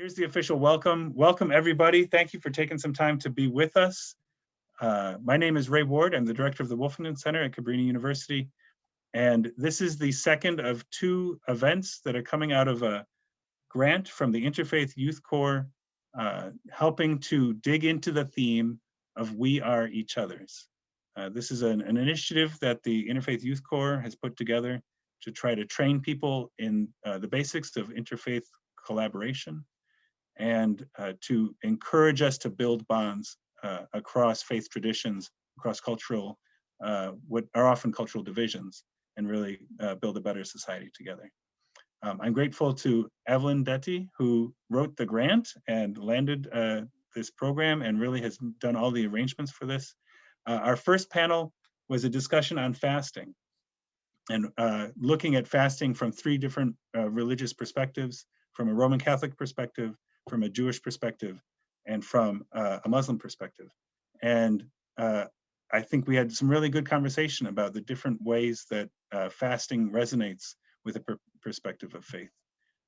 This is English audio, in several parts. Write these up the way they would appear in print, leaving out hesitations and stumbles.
Here's the official welcome. Welcome, everybody. Thank you for taking some time to be with us. My name is Ray Ward. I'm the director of the Wolfington Center at Cabrini University. And this is the second of two events that are coming out of a grant from the Interfaith Youth Corps, helping to dig into the theme of We Are Each Other's. This is an initiative that the Interfaith Youth Corps has put together to try to train people in the basics of interfaith collaboration and to encourage us to build bonds across faith traditions, across cultural, what are often cultural divisions, and really build a better society together. I'm grateful to Evelyn Detty, who wrote the grant and landed this program and really has done all the arrangements for this. Our first panel was a discussion on fasting and looking at fasting from three different religious perspectives, from a Roman Catholic perspective, from a Jewish perspective, and from a Muslim perspective. And I think we had some really good conversation about the different ways that fasting resonates with a perspective of faith.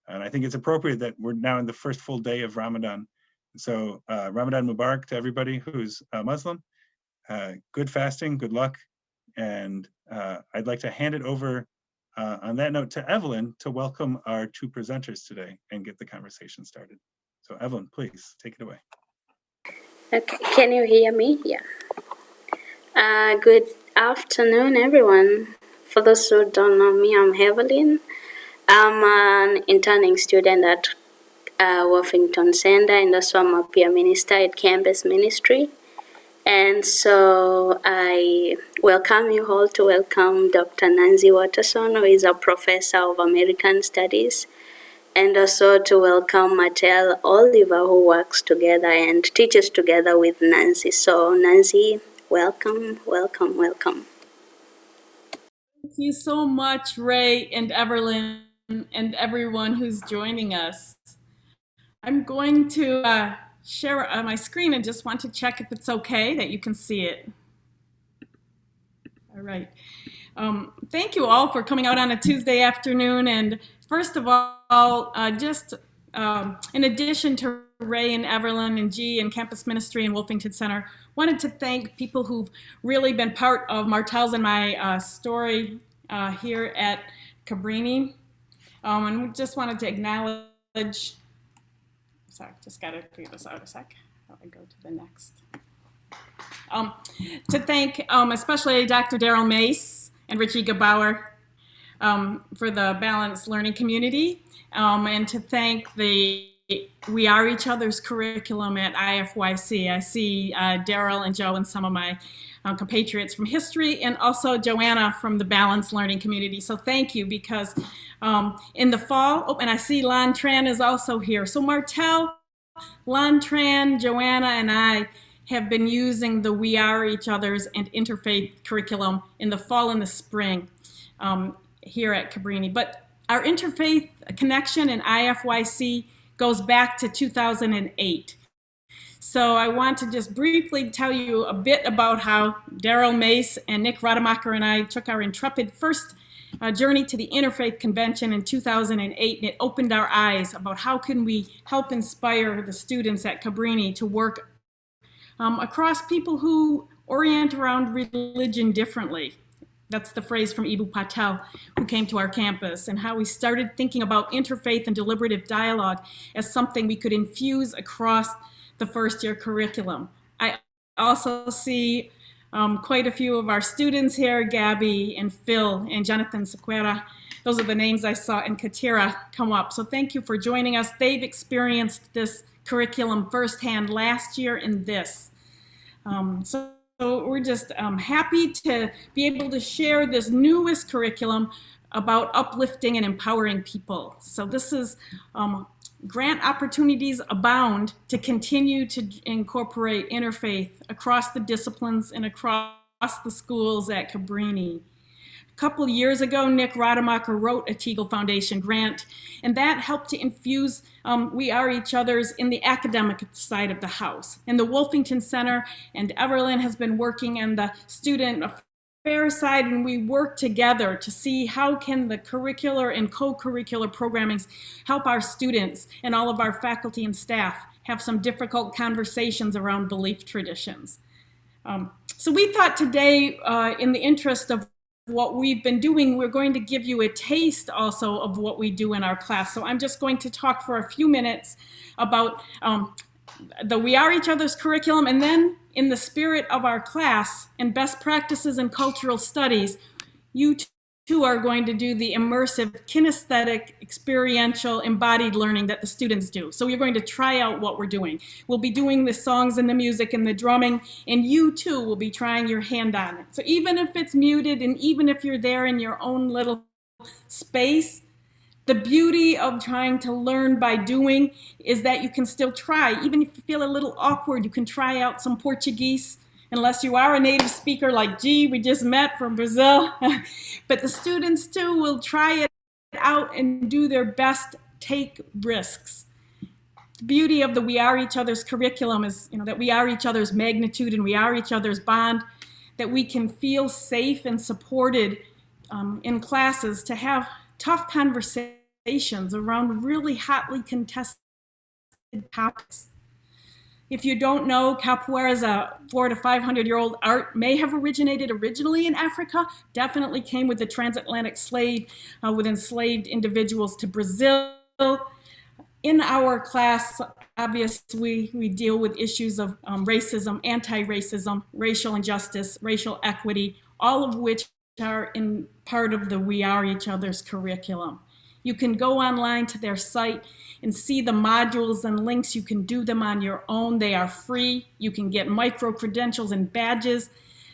And I think it's appropriate that we're now in the first full day of Ramadan. So Ramadan Mubarak to everybody who's Muslim. Good fasting, good luck. And I'd like to hand it over on that note to Evelyn to welcome our two presenters today and get the conversation started. So Evelyn, please take it away. Okay, can you hear me? Yeah. Good afternoon, everyone. For those who don't know me, I'm Evelyn. I'm an interning student at Wolfington Center, and also I'm a peer minister at Campus Ministry. And so I welcome you all to welcome Dr. Nancy Watterson, who is a professor of American Studies, and also to welcome Martell Oliver, who works together and teaches together with Nancy. So Nancy, welcome, welcome, welcome. Thank you so much, Ray and Evelyn and everyone who's joining us. I'm going to share my screen and just want to check if it's okay that you can see it. All right. Thank you all for coming out on a Tuesday afternoon. And first of all, in addition to Ray and Evelyn and G and Campus Ministry and Wolfington Center, wanted to thank people who've really been part of Martell's and my story here at Cabrini. And we just wanted to acknowledge, sorry, just got to figure this out a sec. How do I go to the next? To thank especially Dr. Daryl Mace and Richie Gebauer for the Balanced Learning Community, and to thank the We Are Each Other's curriculum at IFYC. I see Daryl and Joe and some of my compatriots from history, and also Joanna from the Balanced Learning Community. So thank you, because in the fall, and I see Lan Tran is also here. So Martell, Lan Tran, Joanna, and I have been using the We Are Each Other's and Interfaith curriculum in the fall and the spring here at Cabrini. But our interfaith connection in IFYC goes back to 2008. So I want to just briefly tell you a bit about how Daryl Mace and Nick Rademacher and I took our intrepid first journey to the Interfaith Convention in 2008, and it opened our eyes about how can we help inspire the students at Cabrini to work across people who orient around religion differently. That's the phrase from Ibu Patel, who came to our campus, and how we started thinking about interfaith and deliberative dialogue as something we could infuse across the first-year curriculum. I also see quite a few of our students here, Gabby and Phil and Jonathan Sequeira. Those are the names I saw, and Katira come up. So thank you for joining us. They've experienced this curriculum firsthand last year in this. So we're just happy to be able to share this newest curriculum about uplifting and empowering people. So this is grant opportunities abound to continue to incorporate interfaith across the disciplines and across the schools at Cabrini. A couple of years ago, Nick Rademacher wrote a Teagle Foundation grant, and that helped to infuse We Are Each Other's in the academic side of the house. And the Wolfington Center and Evelyn has been working in the student side and we work together to see how can the curricular and co-curricular programmings help our students and all of our faculty and staff have some difficult conversations around belief traditions. So we thought today, in the interest of what we've been doing, we're going to give you a taste also of what we do in our class. So I'm just going to talk for a few minutes about the We Are Each Other's curriculum, and then in the spirit of our class and best practices in cultural studies, you too are going to do the immersive, kinesthetic, experiential, embodied learning that the students do. So you're going to try out what we're doing. We'll be doing the songs and the music and the drumming, and you too will be trying your hand on it. So even if it's muted and even if you're there in your own little space, the beauty of trying to learn by doing is that you can still try. Even if you feel a little awkward, you can try out some Portuguese, unless you are a native speaker like G, we just met from Brazil. But the students too will try it out and do their best, take risks. The beauty of the We Are Each Other's curriculum is, that we are each other's magnitude and we are each other's bond, that we can feel safe and supported in classes to have tough conversations around really hotly contested topics. If you don't know, capoeira is a 400 to 500-year-old art, may have originated originally in Africa, definitely came with the transatlantic slave, with enslaved individuals to Brazil. In our class, obviously, we deal with issues of racism, anti-racism, racial injustice, racial equity, all of which are in part of the We Are Each Other's curriculum. You can go online to their site and see the modules and links. You can do them on your own. They are free. You can get micro-credentials and badges.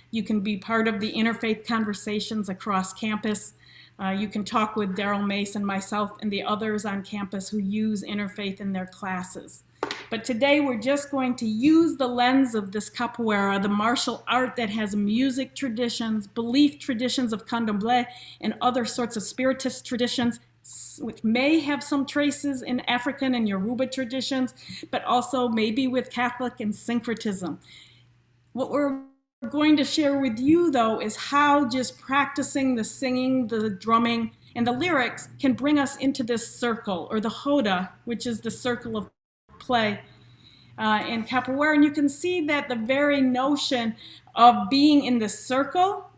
You can be part of the interfaith conversations across campus. You can talk with Daryl Mace and myself and the others on campus who use interfaith in their classes. But today we're just going to use the lens of this capoeira, the martial art that has music traditions, belief traditions of candomblé, and other sorts of spiritist traditions, which may have some traces in African and Yoruba traditions, but also maybe with Catholic and syncretism. What we're going to share with you, though, is how just practicing the singing, the drumming, and the lyrics can bring us into this circle, or the roda, which is the circle of play in capoeira. And you can see that the very notion of being in the circle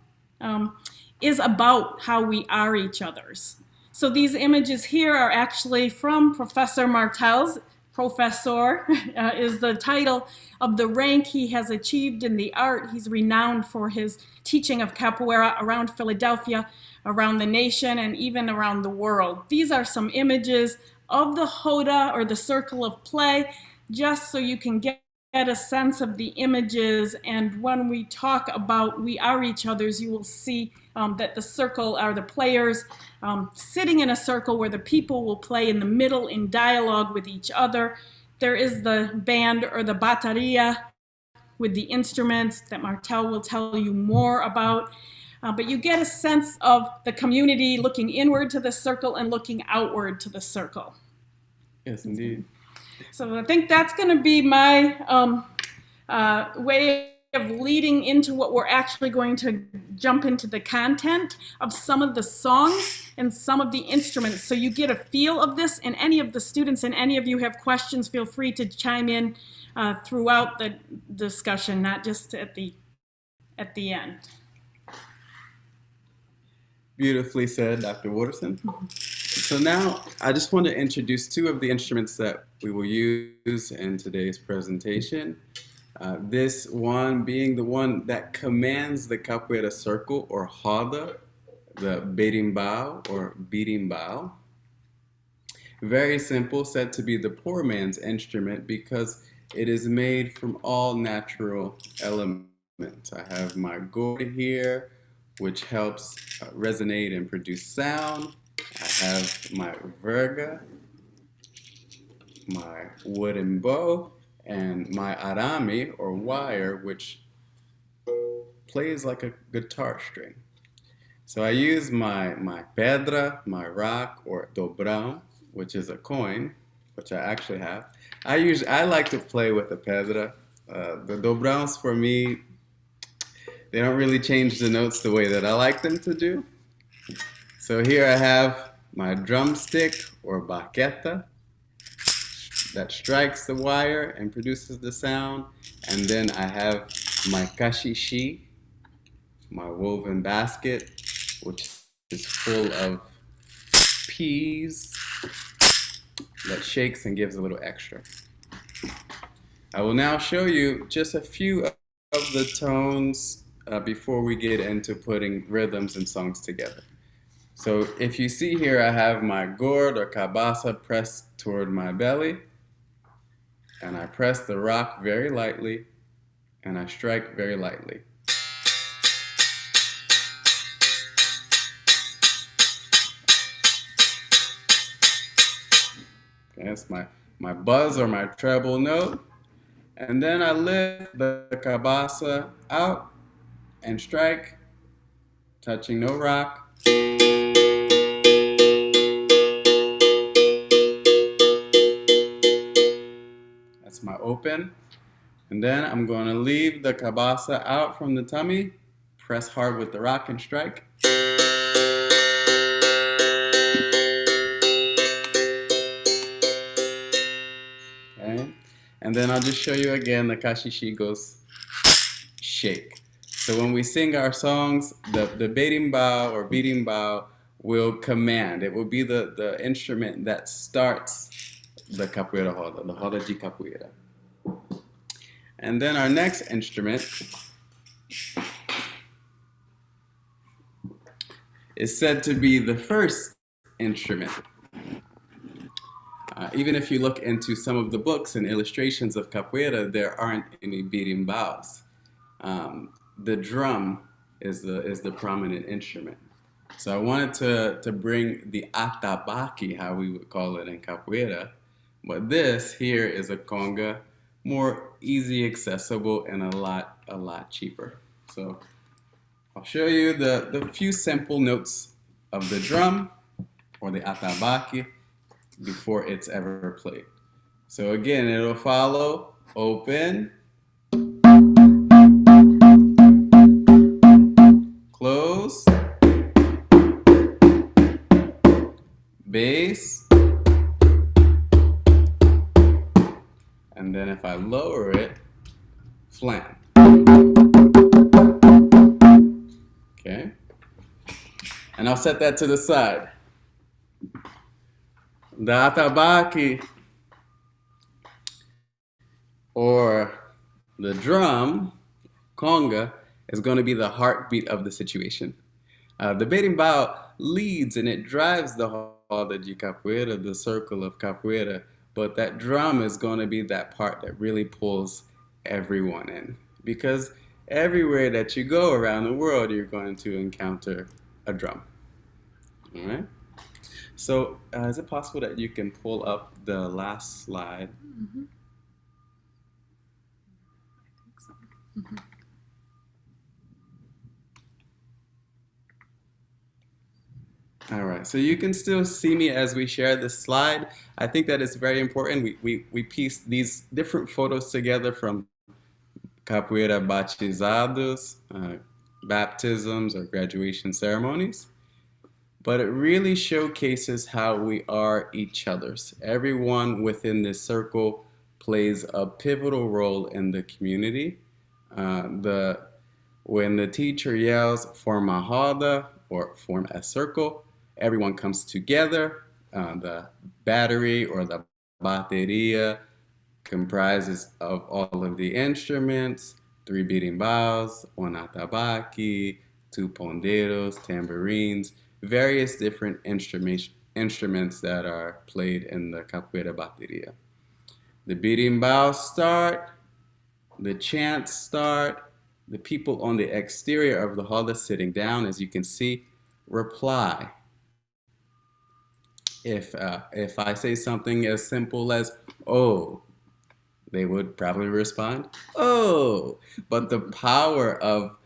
is about how we are each other's. So these images here are actually from Professor Martell's. Professor is the title of the rank he has achieved in the art. He's renowned for his teaching of capoeira around Philadelphia, around the nation, and even around the world. These are some images of the roda, or the circle of play, just so you can get a sense of the images. And when we talk about We Are Each Other's, you will see that the circle are the players sitting in a circle where the people will play in the middle in dialogue with each other. There is the band, or the bateria, with the instruments that Martell will tell you more about. But you get a sense of the community looking inward to the circle and looking outward to the circle. Yes, indeed. So I think that's going to be my way of leading into what we're actually going to jump into the content of some of the songs and some of the instruments. So you get a feel of this, and any of the students and any of you have questions, feel free to chime in throughout the discussion, not just at the end. Beautifully said, Dr. Watterson. So now I just want to introduce two of the instruments that we will use in today's presentation. This one being the one that commands the capoeira circle, or roda, the berimbau, or berimbau. Very simple, said to be the poor man's instrument because it is made from all natural elements. I have my gourd here, which helps resonate and produce sound. I have my verga, my wooden bow, and my arame, or wire, which plays like a guitar string. So I use my pedra, my rock, or dobrão, which is a coin, which I actually have. I like to play with the pedra. The dobrãos for me, they don't really change the notes the way that I like them to do. So here I have my drumstick or baqueta that strikes the wire and produces the sound. And then I have my kashishi, my woven basket, which is full of peas that shakes and gives a little extra. I will now show you just a few of the tones before we get into putting rhythms and songs together. So if you see here, I have my gourd or cabasa pressed toward my belly, and I press the rock very lightly, and I strike very lightly. Okay, that's my buzz or my treble note. And then I lift the cabasa out and strike, touching no rock. That's my open. And then I'm going to leave the cabasa out from the tummy, press hard with the rock and strike. Okay. And then I'll just show you again, the kashishi goes shake. So when we sing our songs, the berimbau or berimbau will command. It will be the instrument that starts the capoeira roda, the roda de capoeira. And then our next instrument is said to be the first instrument. Even if you look into some of the books and illustrations of capoeira, there aren't any berimbaus. The drum is the prominent instrument. So I wanted to bring the atabaque, how we would call it in capoeira, but this here is a conga, more easy accessible and a lot cheaper. So I'll show you the few simple notes of the drum or the atabaque before it's ever played. So again, it'll follow open, close, bass, and then if I lower it, flam. Okay, and I'll set that to the side. The atabaque or the drum, conga, is going to be the heartbeat of the situation. The berimbau leads and it drives the roda de capoeira, the circle of capoeira, but that drum is going to be that part that really pulls everyone in. Because everywhere that you go around the world, you're going to encounter a drum. All right? So is it possible that you can pull up the last slide? Mm-hmm. I think so. Mm-hmm. All right, so you can still see me as we share this slide. I think that it's very important. We piece these different photos together from capoeira batizados, baptisms or graduation ceremonies. But it really showcases how we are each other's. Everyone within this circle plays a pivotal role in the community. When the teacher yells, form a roda, or form a circle, everyone comes together. The battery or the bateria comprises of all of the instruments, 3 berimbaus, one atabaque, 2 ponderos, tambourines, various different instruments that are played in the capoeira bateria. The berimbau start, the chants start, the people on the exterior of the roda sitting down, as you can see, reply. If I say something as simple as, oh, they would probably respond, oh. But the power of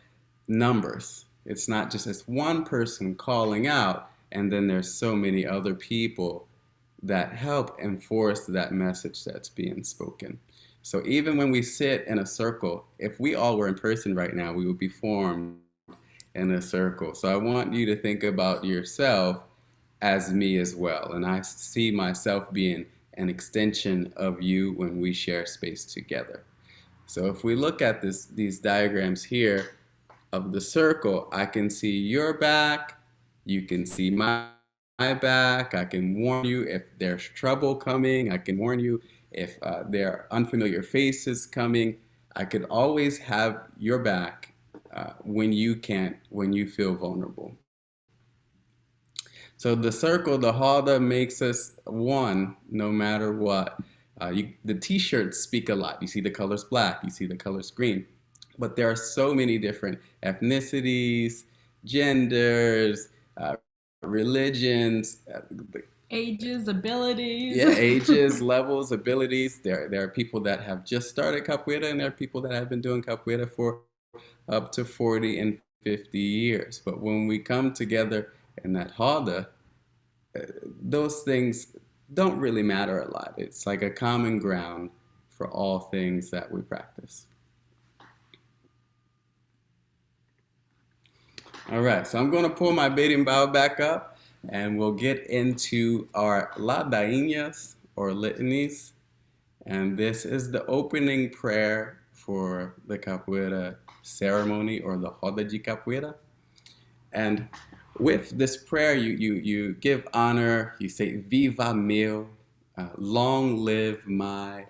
numbers, it's not just as one person calling out, and then there's so many other people that help enforce that message that's being spoken. So even when we sit in a circle, if we all were in person right now, we would be formed in a circle. So I want you to think about yourself as me as well. And I see myself being an extension of you when we share space together. So if we look at these diagrams here of the circle, I can see your back, you can see my back, I can warn you if there's trouble coming, I can warn you if there are unfamiliar faces coming. I could always have your back when you feel vulnerable. So the circle, the Hada, makes us one no matter what. The t-shirts speak a lot. You see the colors black, you see the colors green. But there are so many different ethnicities, genders, religions, ages, abilities. Yeah, ages, levels, abilities. There are people that have just started capoeira, and there are people that have been doing capoeira for up to 40 and 50 years. But when we come together in that Hada, those things don't really matter a lot. It's like a common ground for all things that we practice. All right, so I'm going to pull my berimbau back up, and we'll get into our ladainhas or litanies. And this is the opening prayer for the capoeira ceremony, or the Roda de Capoeira. And with this prayer, you give honor, you say, Viva meu, long live my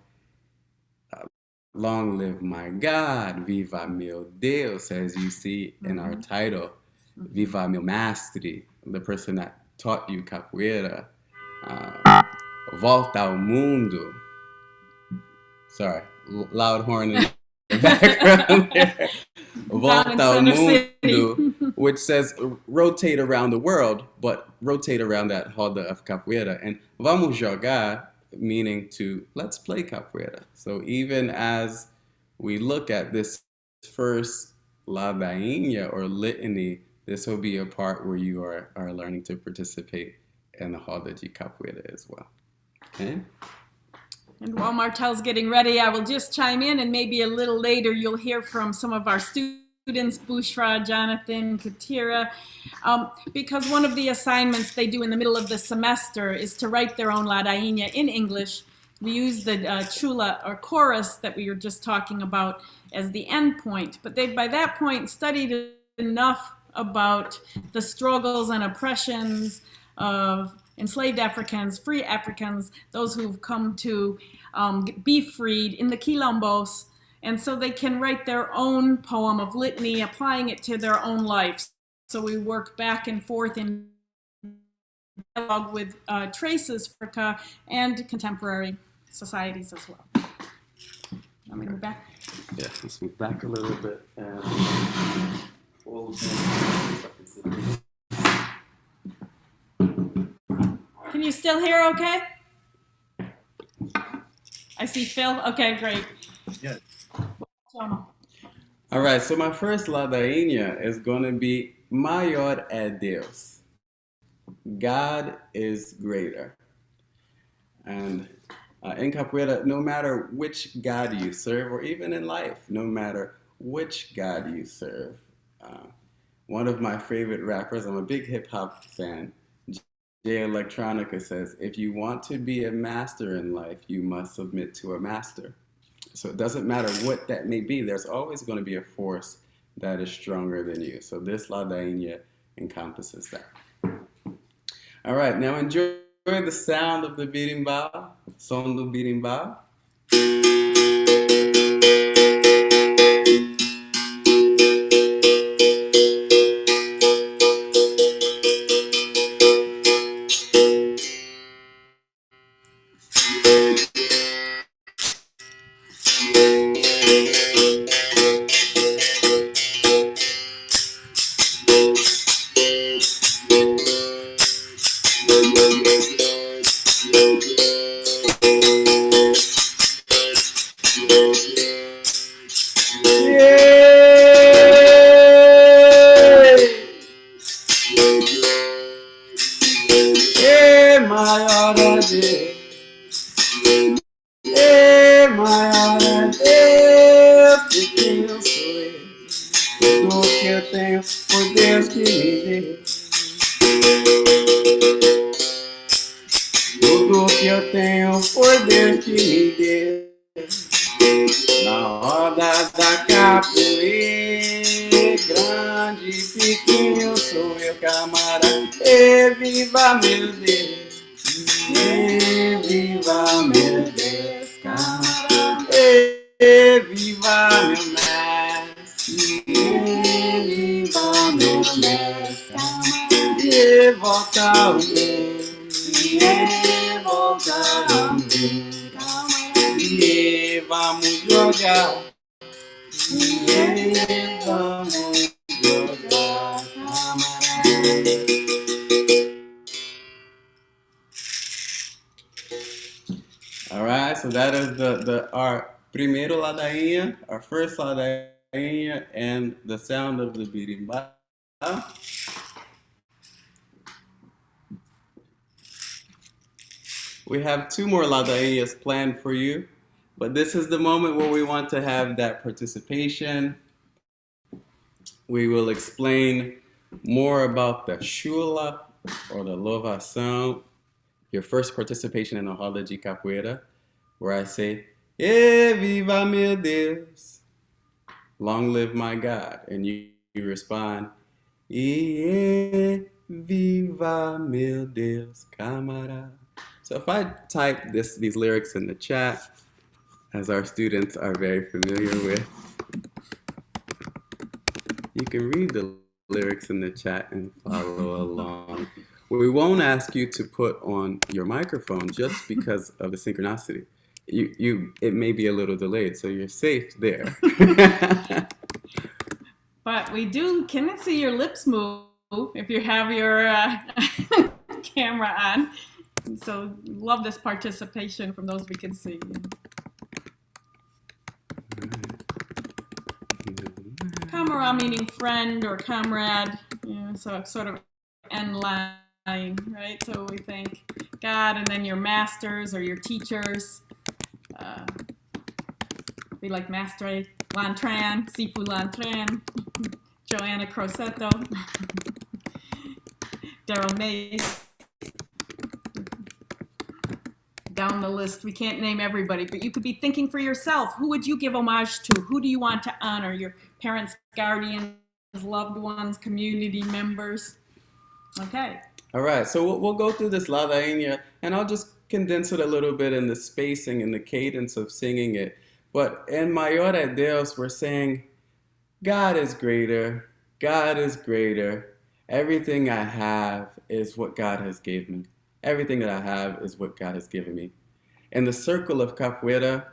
God, Viva meu Deus, as you see in our title, Viva meu mestre, the person that taught you capoeira, volta ao mundo. Sorry, loud horn in the background there. Volta ao mundo, which says rotate around the world, but rotate around that roda of capoeira. And vamos jogar, meaning to let's play capoeira. So even as we look at this first ladainha or litany, this will be a part where you are learning to participate in the roda de capoeira as well. Okay? And while Martell's getting ready, I will just chime in, and maybe a little later you'll hear from some of our students, Bushra, Jonathan, Katira, because one of the assignments they do in the middle of the semester is to write their own ladainha in English. We use the chula or chorus that we were just talking about as the end point, but they've by that point studied enough about the struggles and oppressions of enslaved Africans, free Africans, those who've come to be freed in the quilombos. And so they can write their own poem of litany, applying it to their own lives. So we work back and forth in dialogue with traces for Africa and contemporary societies as well. Want me to move back? Yeah, let's move back a little bit. Can you still hear okay? I see Phil. Okay, great. Yes. All right, so my first ladainha is going to be Maior é Deus. God is greater. And in capoeira, no matter which God you serve, or even in life, no matter which God you serve. One of my favorite rappers, I'm a big hip hop fan, Jay Electronica, says, if you want to be a master in life, you must submit to a master. So it doesn't matter what that may be, there's always going to be a force that is stronger than you. So this ladainha encompasses that. All right, now enjoy the sound of the berimbau, som do berimbau. Maior é Deus, tenho foi Deus que me deu. Tudo que eu tenho foi Deus que me deu. Na roda da capoeira, grande, pequeno, sou eu, camarada. E viva meu Deus, e viva meu Deus, camarada. E viva meu mestre, e viva meu mestre, camarada. E volta o meu, e volta o meu. E vamos jogar, e vamos jogar, camarada. All right, so that is our primeiro ladainha, our first ladainha, and the sound of the berimbau. We have 2 more ladainhas planned for you, but this is the moment where we want to have that participation. We will explain more about the chula or the louvação, your first participation in the roda de capoeira, where I say, "E viva meu Deus, long live my God," and you respond, "E viva meu Deus, camarada." So if I type these lyrics in the chat, as our students are very familiar with, you can read the lyrics in the chat and follow along. We won't ask you to put on your microphone just because of the synchronicity. It may be a little delayed, so you're safe there. But we can see your lips move if you have your camera on. So love this participation from those we can see. Camera meaning friend or comrade, so it's sort of end line, right? So we thank God, and then your masters or your teachers. Be like Mastre Lantran, Sifu Lantran, Joanna Crosetto, Daryl Mays. Down the list, we can't name everybody, but you could be thinking for yourself, who would you give homage to? Who do you want to honor? Your parents, guardians, loved ones, community members? Okay. All right, so we'll go through this ladainha, and I'll just condense it a little bit in the spacing and the cadence of singing it. But in Maior é Deus, we're saying, God is greater, God is greater. Everything I have is what God has given me. Everything that I have is what God has given me. In the circle of capoeira,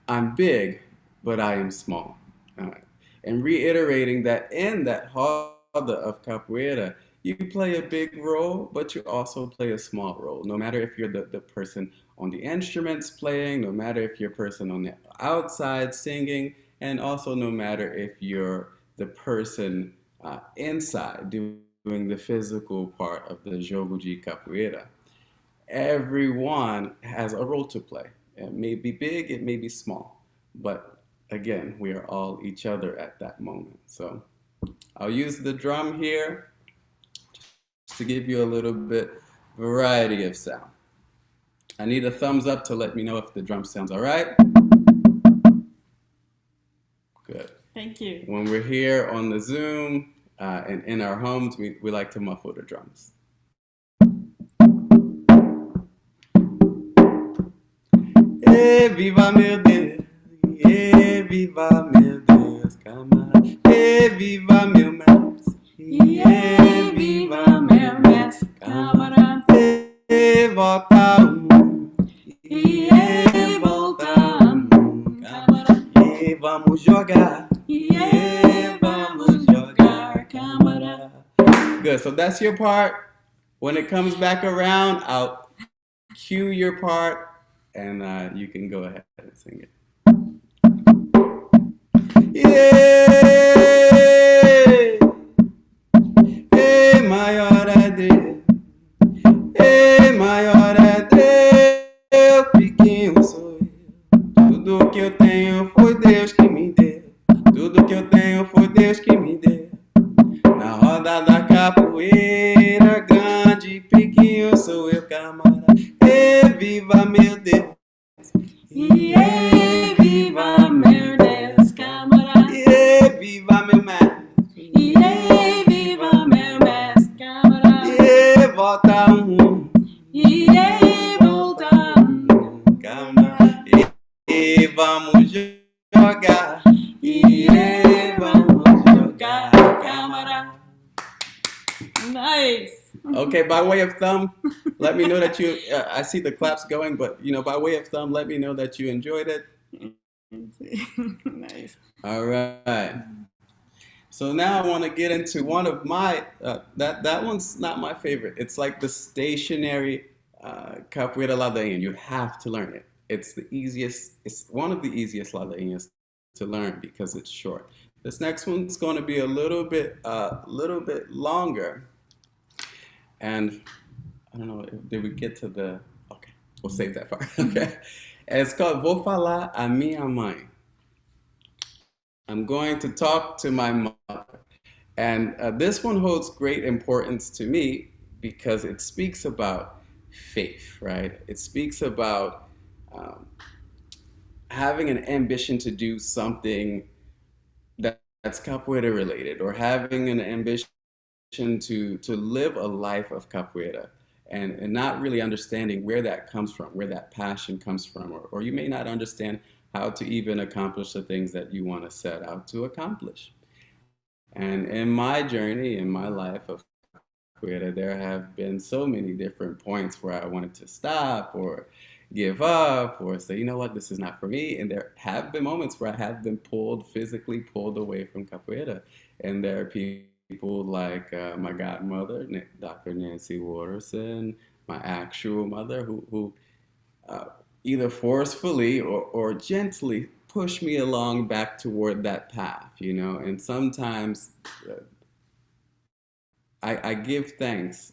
I'm big, but I am small. And reiterating that in that roda of capoeira, you play a big role, but you also play a small role. No matter if you're the person on the instruments playing, no matter if you're a person on the outside singing, and also no matter if you're the person inside doing the physical part of the jogo de capoeira. Everyone has a role to play. It may be big, it may be small, but again, we are all each other at that moment. So I'll use the drum here to give you a little bit variety of sound. I need a thumbs up to let me know if the drum sounds all right. Good. Thank you. When we're here on the Zoom and in our homes, we like to muffle the drums. E viva meu Deus, e viva meu Deus, camarada. E viva meu mestre, E viva meu mestre, camarada. E volta o mundo, E volta o mundo, camarada. E vamos jogar, E vamos jogar, camarada. Good, so that's your part. When it comes back around, I'll cue your part, and you can go ahead and sing it. E maior é Deus, e maior é Deus, pequeno sou eu. Tudo que eu tenho foi Deus que me deu. Tudo que eu tenho foi Deus que me deu. faço eu, camarada. E viva meu Deus. E viva meu Deus, camarada. E viva meu mestre. E viva meu mestre, camarada. E volta E volta camarada. E vamos jogar. E vamos jogar, camarada. Nice. Okay, by way of thumb, let me know that you, I see the claps going, but by way of thumb, let me know that you enjoyed it. Nice. All right. So now I want to get into one of my, that one's not my favorite. It's like the stationary Capoeira Ladainha. You have to learn it. It's the easiest, it's one of the easiest Ladainhas to learn because it's short. This next one's going to be a little bit longer. And I don't know, did we get to the, okay, we'll save that part, okay. And it's called Vou Falar a Minha Mãe. I'm going to talk to my mother. And this one holds great importance to me because it speaks about faith, right? It speaks about having an ambition to do something that's capoeira related, or having an ambition to live a life of capoeira, and not really understanding where that comes from, where that passion comes from, or you may not understand how to even accomplish the things that you want to set out to accomplish. And in my journey, in my life of capoeira, there have been so many different points where I wanted to stop or give up or say, you know what, this is not for me. And there have been moments where I have been physically pulled away from capoeira. And there are people like my godmother, Dr. Nancy Watterson, my actual mother, who either forcefully or gently push me along back toward that path, and sometimes I give thanks,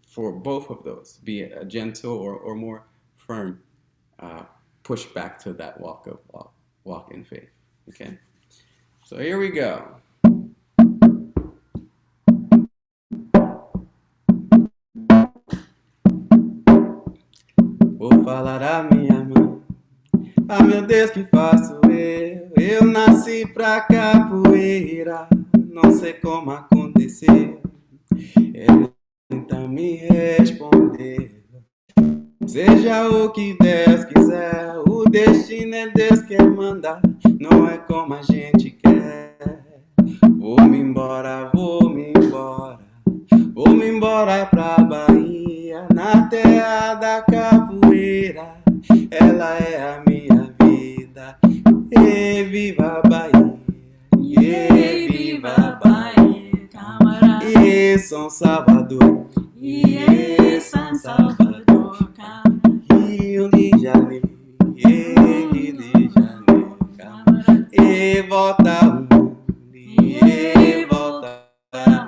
for both of those, be it a gentle or more firm push back to that walk in faith. Okay, so here we go. Vou falar a minha mãe. Ah, meu Deus, que faço eu? Eu nasci pra capoeira, não sei como aconteceu. Ela então me respondeu: seja o que Deus quiser, o destino é Deus que manda, não é como a gente quer. Vou-me embora, vou-me embora, vou-me embora pra Bahia, na terra da capoeira, ela é a minha vida. E viva a Bahia, e viva a Bahia, camarada. E São Salvador, e São Salvador, camarada. Rio de Janeiro, Rio de Janeiro, camarada. E volta o mundo, e volta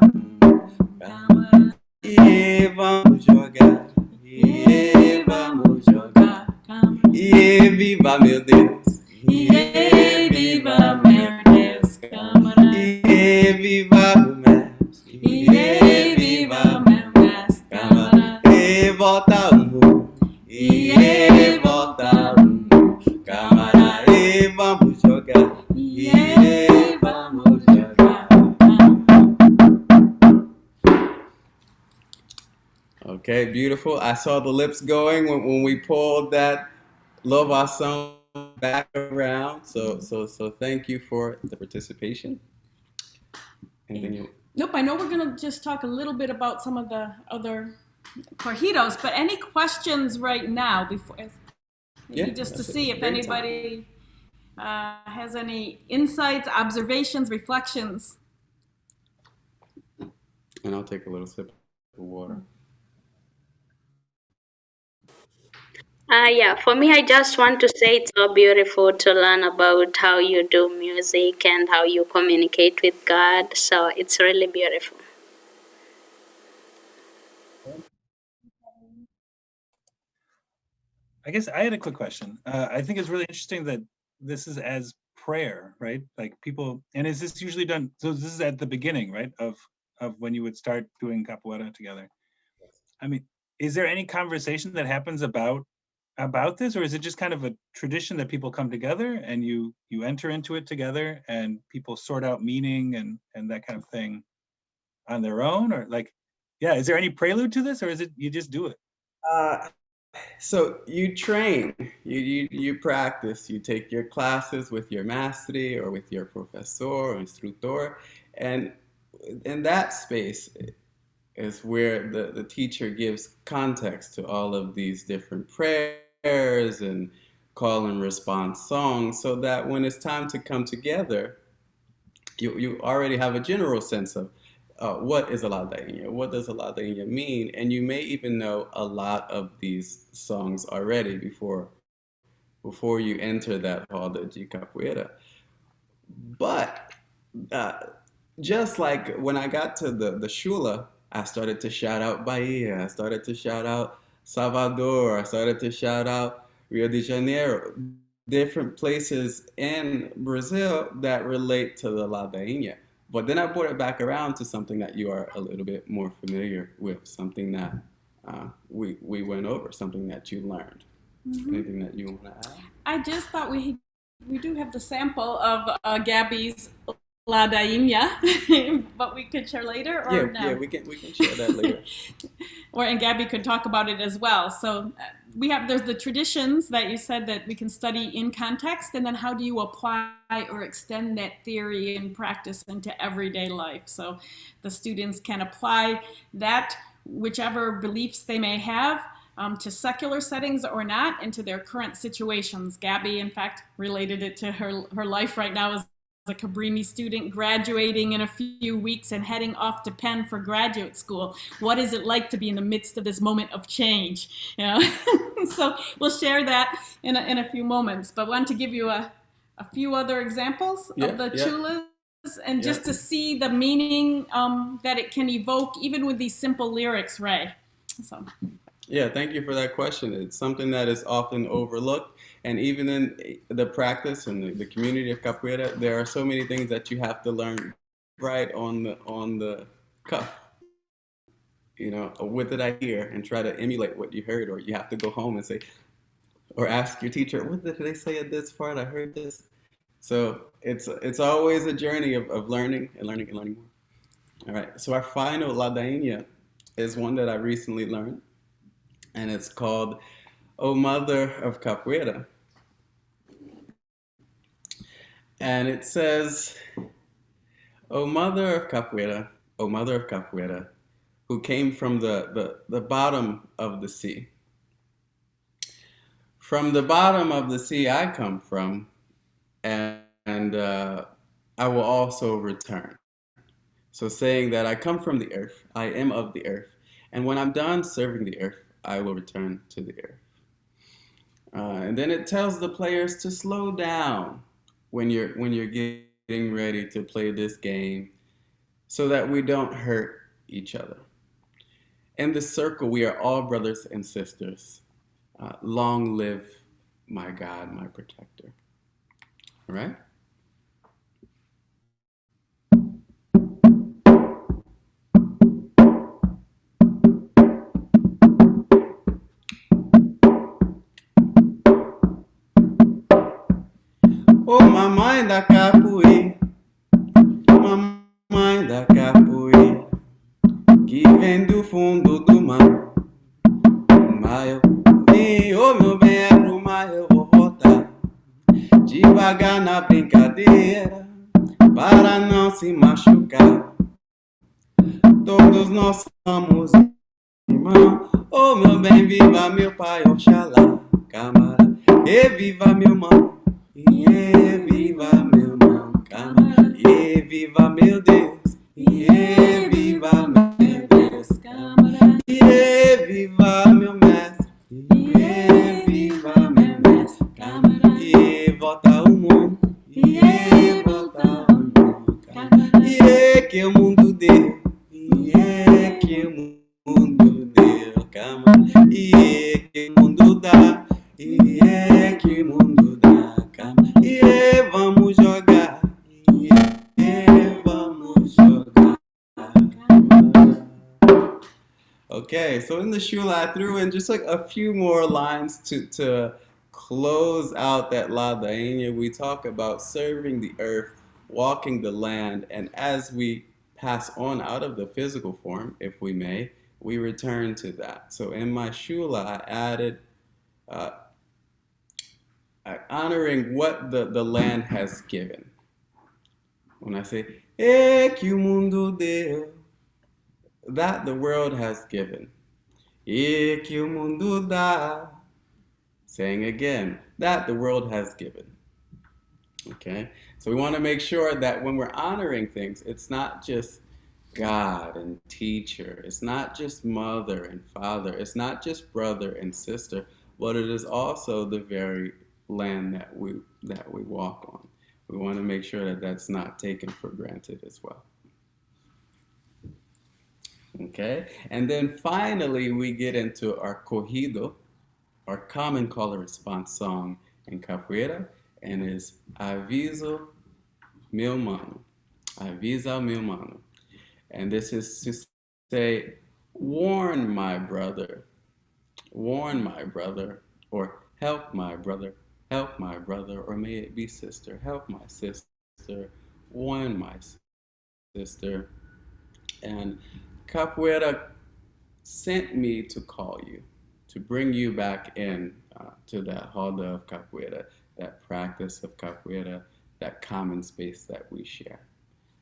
o mundo, camarada. E vamos jogar, e vamos jogar, camarada. E viva meu Deus. E viva meu Deus, camarada. E viva o mestre. E viva meu mestre, camarada. E volta o mundo. E volta o mundo, camarada. E vamos jogar. E vamos jogar. Okay, beautiful. I saw the lips going when we pulled that louvação back around. So thank you for the participation. And then you. Nope, I know we're going to just talk a little bit about some of the other corridos, but any questions right now before, just to see if anybody has any insights, observations, reflections. And I'll take a little sip of water. Yeah, for me, I just want to say it's so beautiful to learn about how you do music and how you communicate with God. So it's really beautiful. I guess I had a quick question. I think it's really interesting that this is as prayer, right? Like people, and is this usually done? So this is at the beginning, right? Of when you would start doing capoeira together. I mean, is there any conversation that happens about this, or is it just kind of a tradition that people come together and you enter into it together and people sort out meaning and that kind of thing on their own? Or like, yeah, is there any prelude to this, or is it you just do it? Uh, so you train, you practice, you take your classes with your maestri or with your professor or instructor, and in that space is where the teacher gives context to all of these different prayers and call and response songs, so that when it's time to come together, you already have a general sense of what is a ladainha, what does a ladainha mean, and you may even know a lot of these songs already before you enter that hall de capoeira. But just like when I got to the shula, I started to shout out Bahia, I started to shout out Salvador, I started to shout out Rio de Janeiro, different places in Brazil that relate to the ladainha. But then I brought it back around to something that you are a little bit more familiar with, something that we went over, something that you learned. Mm-hmm. Anything that you want to add? I just thought we do have the sample of Gabby's ladainha, but we could share later, or no? Yeah, we can share that later. And Gabby could talk about it as well. So there's the traditions that you said that we can study in context, and then how do you apply or extend that theory and practice into everyday life? So the students can apply that, whichever beliefs they may have, to secular settings or not, into their current situations. Gabby, in fact, related it to her life right now as a Cabrini student graduating in a few weeks and heading off to Penn for graduate school. What is it like to be in the midst of this moment of change? You know? So we'll share that in a few moments, but I want to give you a few other examples of the chulas, and just to see the meaning that it can evoke even with these simple lyrics, Ray. So. Yeah, thank you for that question. It's something that is often overlooked. And even in the practice and the community of capoeira, there are so many things that you have to learn right on the cuff. You know, what did I hear? And try to emulate what you heard, or you have to go home and say, or ask your teacher, what did they say at this part? I heard this. So it's always a journey of learning and learning and learning more. All right, so our final ladainha is one that I recently learned, and it's called O Mother of Capoeira. And it says, O Mother of Capoeira, O Mother of Capoeira, who came from the bottom of the sea. From the bottom of the sea I come from, and I will also return. So saying that I come from the earth, I am of the earth, and when I'm done serving the earth, I will return to the earth. And then it tells the players to slow down when you're getting ready to play this game, so that we don't hurt each other. In the circle, we are all brothers and sisters. Long live my God, my protector. All right? Oh, mamãe da capoeira, mamãe da capoeira, que vem do fundo do mar. Pro mar eu vim, oh meu bem, é pro mar eu vou voltar. Devagar na brincadeira, para não se machucar. Todos nós somos irmãos, oh meu bem, viva meu pai, Oxalá, camarada, e viva meu mãe. E viva meu irmão, camarada, e viva meu Deus, e viva meu Deus, camarada, e viva meu mestre, e viva meu mestre, camarada, e volta o mundo, e volta o mundo, camarada, e que o mundo deu, e que o mundo deu, camarada, e que o mundo dá, e que o mundo dá. E vamos jogar, e vamos jogar. Okay, so in the the shula, I threw in just like a few more lines to close out that ladainha. We talk about serving the earth, walking the land, and as we pass on out of the physical form, if we may, we return to that. So in my shula, I added honoring what the land has given. When I say, que o mundo deu, that the world has given. E que o mundo dá, saying again, that the world has given. Okay? So we want to make sure that when we're honoring things, it's not just God and teacher, it's not just mother and father, it's not just brother and sister, but it is also the very land that we walk on. We want to make sure that that's not taken for granted as well. Okay, and then finally we get into our corrido, our common call and response song in capoeira, and is Aviso meu mano, Avisa meu mano. And this is to say, warn my brother, or help my brother, or may it be sister, help my sister, warn my sister. And Capoeira sent me to call you, to bring you back in to that roda of Capoeira, that practice of Capoeira, that common space that we share.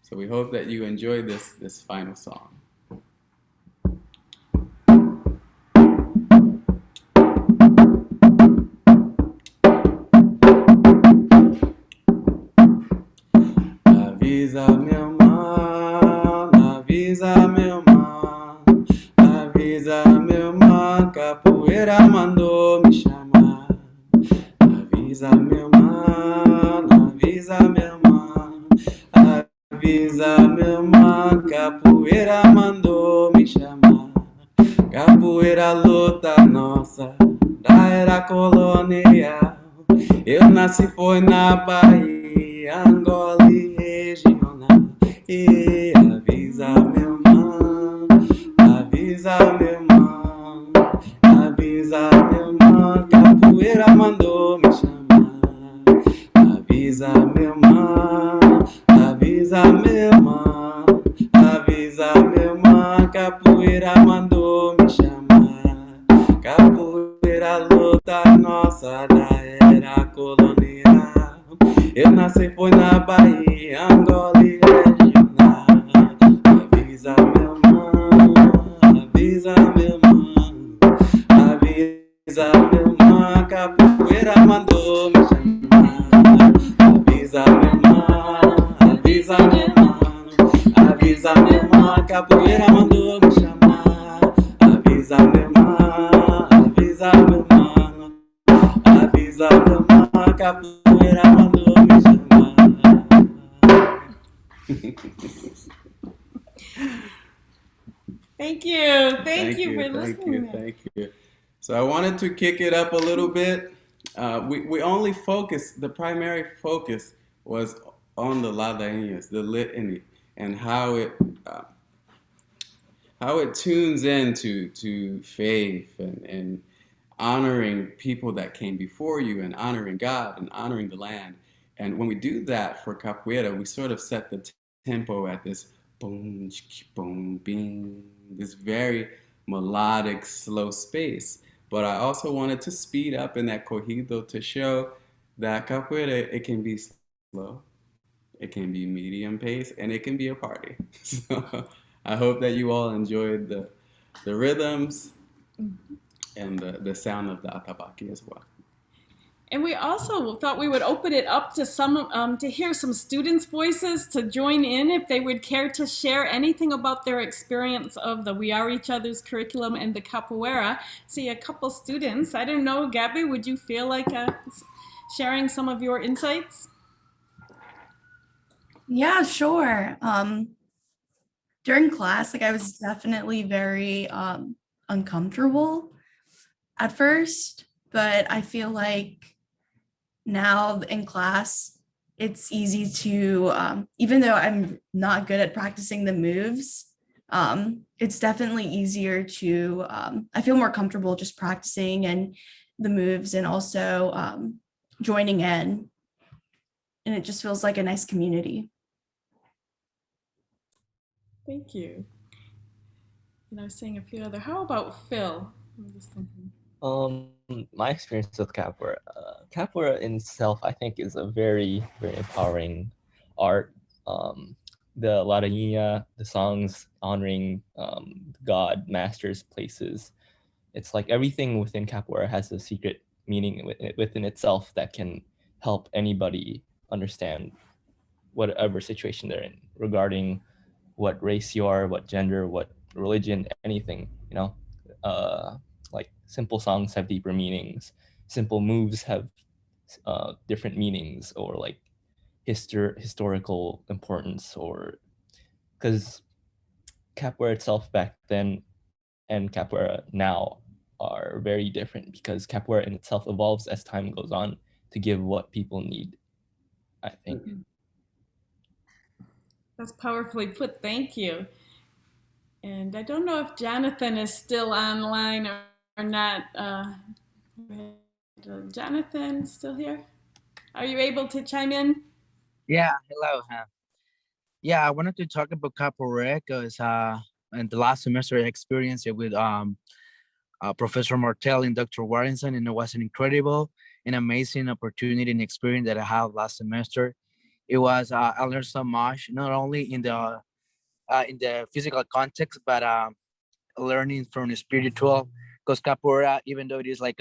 So we hope that you enjoy this final song. Avisa meu mano, avisa meu mano, avisa meu mano, capoeira mandou me chamar. Avisa meu mano, avisa meu mano, avisa meu mano, capoeira mandou me chamar. Capoeira luta nossa, da era colonial. Eu nasci foi na Bahia, Angola e regional. E avisa meu mano, avisa meu mano, avisa meu mano, capoeira mandou me chamar. Avisa meu mano, avisa meu mano, avisa meu mano, capoeira mandou me chamar. Capoeira luta nossa da era colonial. Eu nasci foi na Bahia, Angola e regional. Avisa meu mano, avisa meu mano, avisa meu mano, capoeira mandou me chamar. Avisa meu mano, avisa meu mano, avisa meu mano, capoeira mandou me chamar. Avisa meu mano, avisa meu mano, avisa meu mano, capoeira mandou me chamar. Thank you. Thank you for listening. Thank you. So I wanted to kick it up a little bit. We only focused, the primary focus was on the ladainhas, the litany, and how it tunes into faith and honoring people that came before you, and honoring God and honoring the land. And when we do that for capoeira, we sort of set the tempo at this boom, boom, bing, this very melodic, slow space. But I also wanted to speed up in that corrido to show that capoeira, it can be slow, it can be medium pace, and it can be a party. So I hope that you all enjoyed the rhythms and the sound of the atabaki as well. And we also thought we would open it up to some to hear some students' voices to join in if they would care to share anything about their experience of the We Are Each Other's curriculum and the capoeira. See a couple students. I don't know, Gabby, would you feel like sharing some of your insights? Yeah, sure. During class, I was definitely very uncomfortable at first, but I feel like now in class, it's easy to, even though I'm not good at practicing the moves, it's definitely easier to, I feel more comfortable just practicing and the moves and also joining in. And it just feels like a nice community. Thank you. And I was saying a few other. How about Phil? I'm just thinking. My experience with capoeira, capoeira in itself, I think, is a very, very empowering art. The ladainha, the songs honoring God, masters, places. It's like everything within capoeira has a secret meaning within itself that can help anybody understand whatever situation they're in, regarding what race you are, what gender, what religion, anything, you know. Like simple songs have deeper meanings, simple moves have different meanings, or like historical importance, or because capoeira itself back then and capoeira now are very different, because capoeira in itself evolves as time goes on to give what people need, I think. That's powerfully put. Thank you. And I don't know if Jonathan is still online or not. Jonathan, still here? Are you able to chime in? Yeah, hello. Yeah, I wanted to talk about capoeira because in the last semester I experienced it with Professor Martell and Dr. Watterson, and it was an incredible and amazing opportunity and experience that I had last semester. It was I learned so much, not only in the physical context, but learning from the spiritual. Because capoeira, even though it is like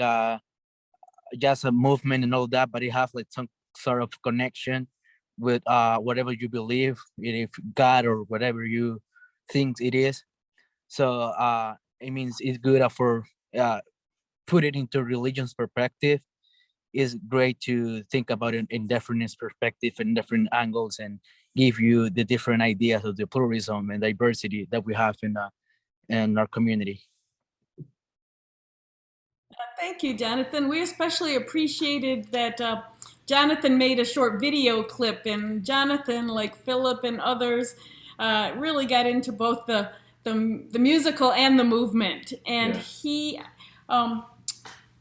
just a movement and all that, but it has like some sort of connection with whatever you believe, if God or whatever you think it is. So it means it's good for put it into religion's perspective. It's great to think about it in different perspective and different angles, and give you the different ideas of the pluralism and diversity that we have in our community. Thank you, Jonathan. We especially appreciated that Jonathan made a short video clip, and Jonathan, like Philip and others, really got into both the musical and the movement. And he,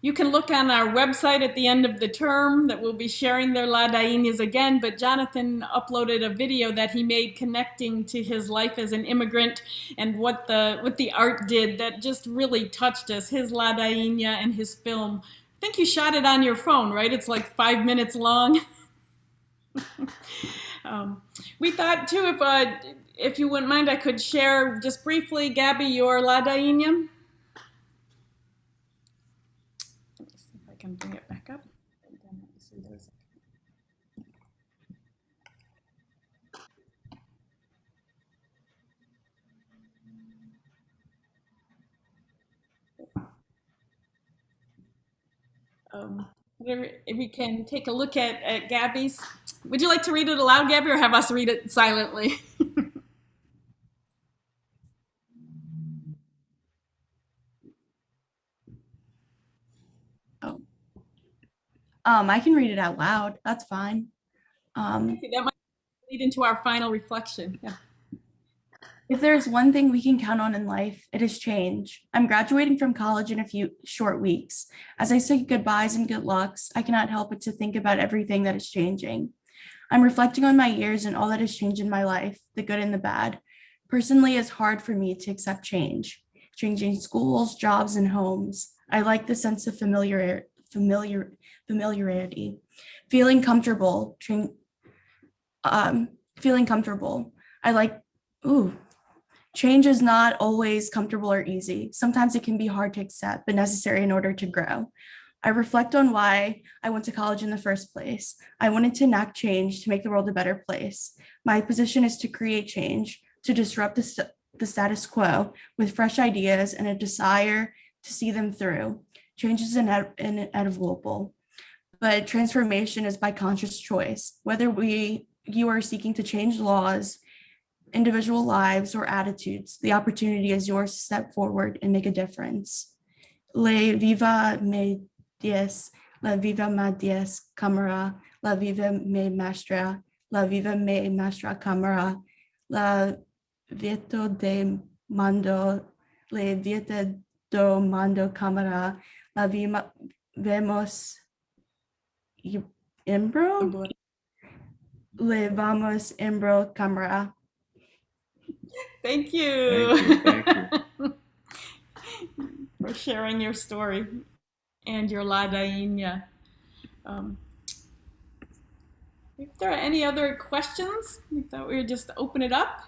you can look on our website at the end of the term that we'll be sharing their ladainhas again, but Jonathan uploaded a video that he made connecting to his life as an immigrant and what the art did that just really touched us, his ladainha and his film. I think you shot it on your phone, right? It's like 5 minutes long. We thought too, if you wouldn't mind, I could share just briefly, Gabby, your ladainha. I can bring it back up. If we can take a look at Gabby's. Would you like to read it aloud, Gabby, or have us read it silently? I can read it out loud. That's fine. That might lead into our final reflection. Yeah. If there's one thing we can count on in life, it is change. I'm graduating from college in a few short weeks. As I say goodbyes and good lucks, I cannot help but to think about everything that is changing. I'm reflecting on my years and all that has changed in my life, the good and the bad. Personally, it's hard for me to accept change. Changing schools, jobs, and homes. I like the sense of familiarity. Feeling comfortable. I like, change is not always comfortable or easy. Sometimes it can be hard to accept, but necessary in order to grow. I reflect on why I went to college in the first place. I wanted to enact change to make the world a better place. My position is to create change, to disrupt the status quo with fresh ideas and a desire to see them through. Change is inevitable, but transformation is by conscious choice. Whether you are seeking to change laws, individual lives, or attitudes, the opportunity is yours to step forward and make a difference. Viva me Deus, la viva ma Deus camera, la viva me mastra camera, la vito de mando, le dieta do mando cámara, la vemos embro, le vamos embro cámara. Thank you. Thank you. Thank you. For sharing your story and your ladainha. If there are any other questions, we thought we would just open it up.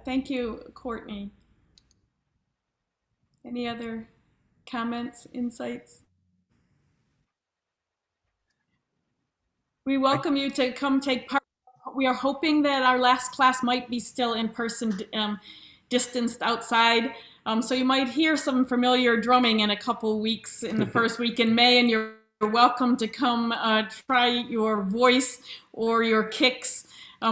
Thank you, Courtney. Any other comments, insights? We welcome you to come take part. We are hoping that our last class might be still in person, distanced outside. So you might hear some familiar drumming in a couple weeks in the first week in May, and you're welcome to come try your voice or your kicks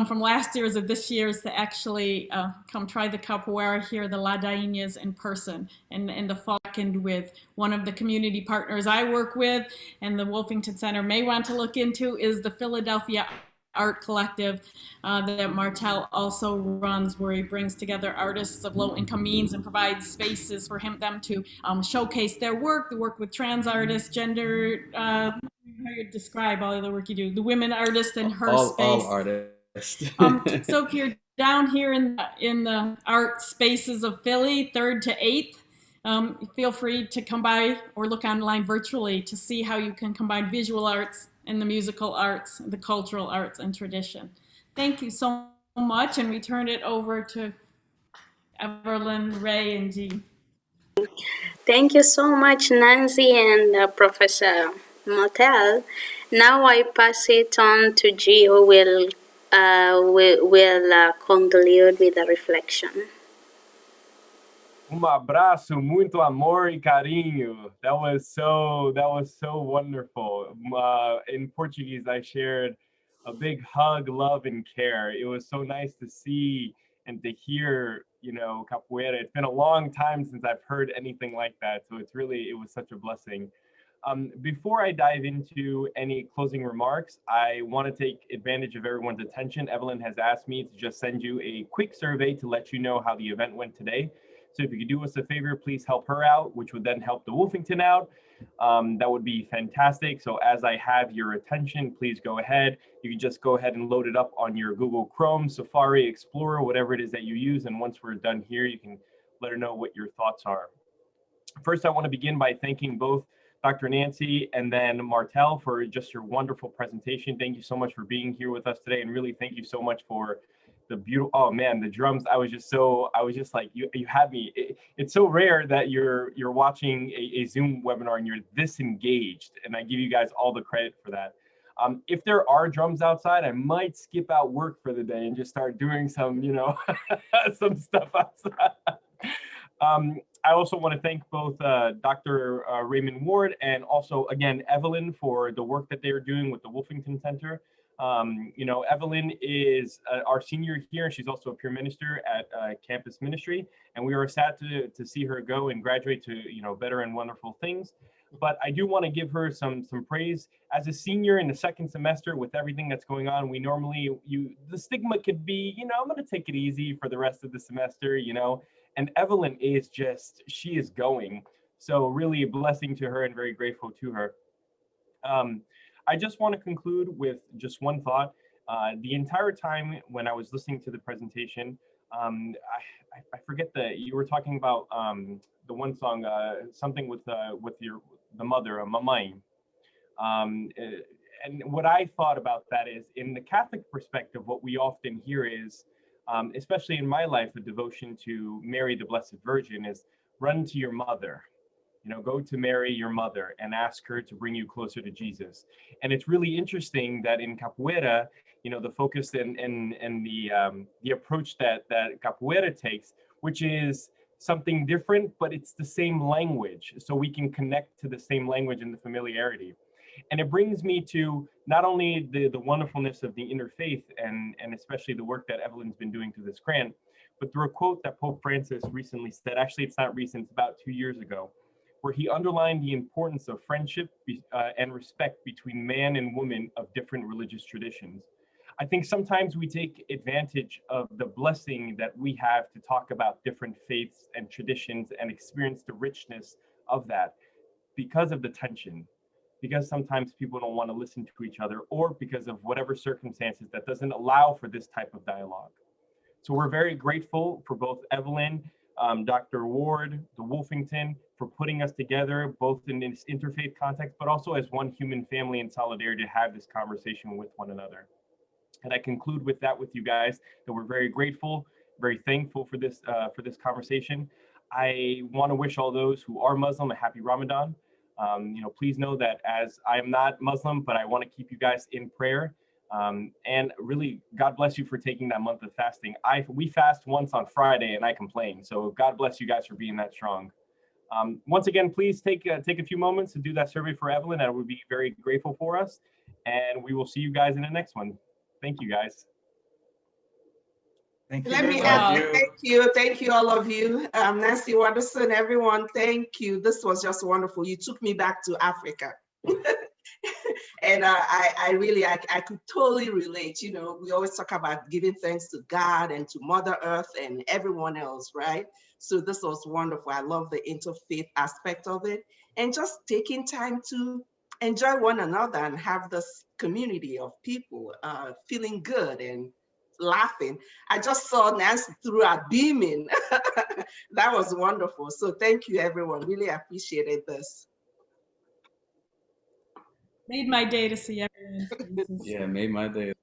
from last year's or this year's to actually come try the capoeira here, the ladainhas in person, and the fall with one of the community partners I work with and the Wolfington Center may want to look into is the Philadelphia Art Collective that Martell also runs, where he brings together artists of low-income means and provides spaces for them to showcase their work, the work with trans artists, gender, how you describe all of the work you do, the women artists in her space. All artists. So if you're down here in the art spaces of Philly, 3rd to 8th, feel free to come by or look online virtually to see how you can combine visual arts and the musical arts, the cultural arts and tradition. Thank you so much, and we turn it over to Evelyn, Ray, and Jean. Thank you so much, Nancy and Professor Martell. Now I pass it on to G, who will conclude with a reflection. Abraço, muito amor e carinho. That was so wonderful. In Portuguese, I shared a big hug, love, and care. It was so nice to see and to hear, capoeira. It's been a long time since I've heard anything like that. So it was such a blessing. Before I dive into any closing remarks, I want to take advantage of everyone's attention. Evelyn has asked me to just send you a quick survey to let you know how the event went today. So if you could do us a favor, please help her out, which would then help the Wolfington out. That would be fantastic. So as I have your attention, please go ahead. You can just go ahead and load it up on your Google Chrome, Safari, Explorer, whatever it is that you use. And once we're done here, you can let her know what your thoughts are. First, I want to begin by thanking both Dr. Nancy and then Martell for just your wonderful presentation. Thank you so much for being here with us today. And really thank you so much for the beautiful, oh man, the drums. I was just like, you had me. It's so rare that you're watching a Zoom webinar and you're this engaged, and I give you guys all the credit for that. If there are drums outside, I might skip out work for the day and just start doing some, some stuff outside. I also want to thank both Dr. Raymond Ward and also, again, Evelyn for the work that they are doing with the Wolfington Center. Evelyn is our senior here, and she's also a peer minister at campus ministry. And we are sad to see her go and graduate to, better and wonderful things. But I do want to give her some praise. As a senior in the second semester, with everything that's going on, we normally, the stigma could be, I'm going to take it easy for the rest of the semester, and Evelyn is she is going. So really a blessing to her and very grateful to her. I just want to conclude with just one thought. The entire time when I was listening to the presentation, I forget you were talking about the one song, something with the mother, Mamãe. And what I thought about that is, in the Catholic perspective, what we often hear is, especially in my life, a devotion to Mary, the Blessed Virgin, is run to your mother. Go to Mary, your mother, and ask her to bring you closer to Jesus. And it's really interesting that in Capoeira, the focus and the approach that Capoeira takes, which is something different, but it's the same language. So we can connect to the same language and the familiarity. And it brings me to not only the wonderfulness of the Interfaith and especially the work that Evelyn's been doing through this grant, but through a quote that Pope Francis recently said. Actually, it's not recent, it's about 2 years ago, where he underlined the importance of friendship and respect between man and woman of different religious traditions. I think sometimes we take advantage of the blessing that we have to talk about different faiths and traditions and experience the richness of that because of the tension, because sometimes people don't want to listen to each other, or because of whatever circumstances that doesn't allow for this type of dialogue. So we're very grateful for both Evelyn, Dr. Ward, the Wolfington, for putting us together, both in this interfaith context, but also as one human family in solidarity to have this conversation with one another. And I conclude with that with you guys, that we're very grateful, very thankful for this conversation. I want to wish all those who are Muslim a happy Ramadan. Please know that as I am not Muslim, but I want to keep you guys in prayer. And really, God bless you for taking that month of fasting. We fast once on Friday and I complain. So God bless you guys for being that strong. Once again, please take a few moments to do that survey for Evelyn. That would be very grateful for us. And we will see you guys in the next one. Thank you, guys. Thank you. Let me add, thank you, all of you. Nancy, Watterson, everyone, thank you. This was just wonderful. You took me back to Africa. And I could totally relate. We always talk about giving thanks to God and to Mother Earth and everyone else, right? So this was wonderful. I love the interfaith aspect of it, and just taking time to enjoy one another and have this community of people feeling good and laughing. I just saw Nancy through a beaming. That was wonderful. So thank you, everyone. Really appreciated this. Made my day to see everyone. Yeah, made my day.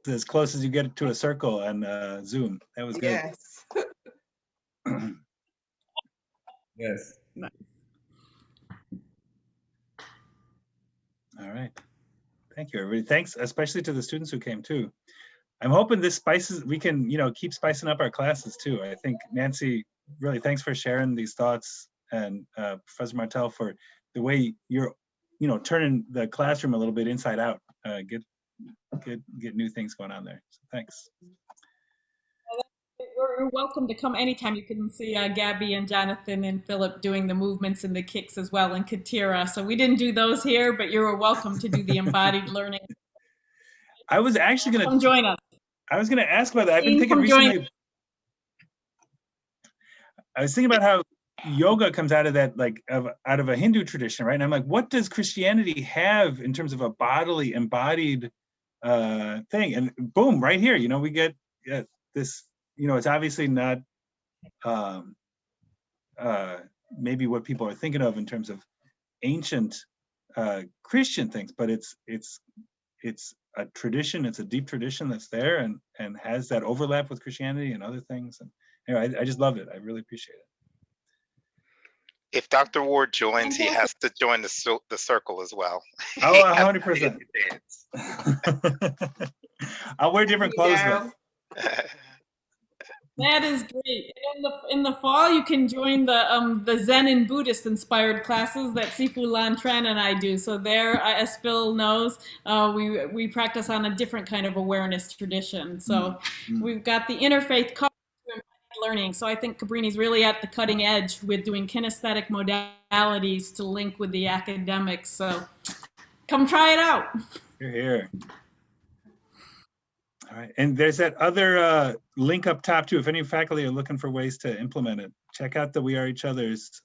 As close as you get to a circle on Zoom. That was good. Yes. Yes. Nice. All right. Thank you, everybody. Thanks, especially to the students who came too. I'm hoping we can, keep spicing up our classes too. I think Nancy, really, thanks for sharing these thoughts, and Professor Martell for the way you're, turning the classroom a little bit inside out. Get new things going on there. So thanks. You're welcome to come anytime. You can see Gabby and Jonathan and Philip doing the movements and the kicks as well, and Katira. So we didn't do those here, but you're welcome to do the embodied learning. I was actually going to come join us. I was going to ask about that. I've been thinking recently. I was thinking about how yoga comes out of that, out of a Hindu tradition, right? And I'm like, what does Christianity have in terms of a bodily embodied thing? And boom, right here, we get this. It's obviously not maybe what people are thinking of in terms of ancient Christian things, but it's a tradition. It's a deep tradition that's there and has that overlap with Christianity and other things. And anyway, I just love it. I really appreciate it. If Dr. Ward joins, he has to join the circle as well. Oh, 100%. I'll wear different clothes though. That is great. In the fall, you can join the Zen and Buddhist inspired classes that Sifu Lan Tran and I do. So there, as Phil knows, we practice on a different kind of awareness tradition. So we've got the interfaith cover to embodied learning. So I think Cabrini's really at the cutting edge with doing kinesthetic modalities to link with the academics. So come try it out. You're here. All right, and there's that other link up top too. If any faculty are looking for ways to implement it, check out the We Are Each Other's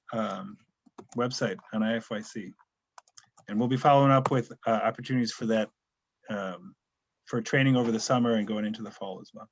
website on IFYC. And we'll be following up with opportunities for that, for training over the summer and going into the fall as well.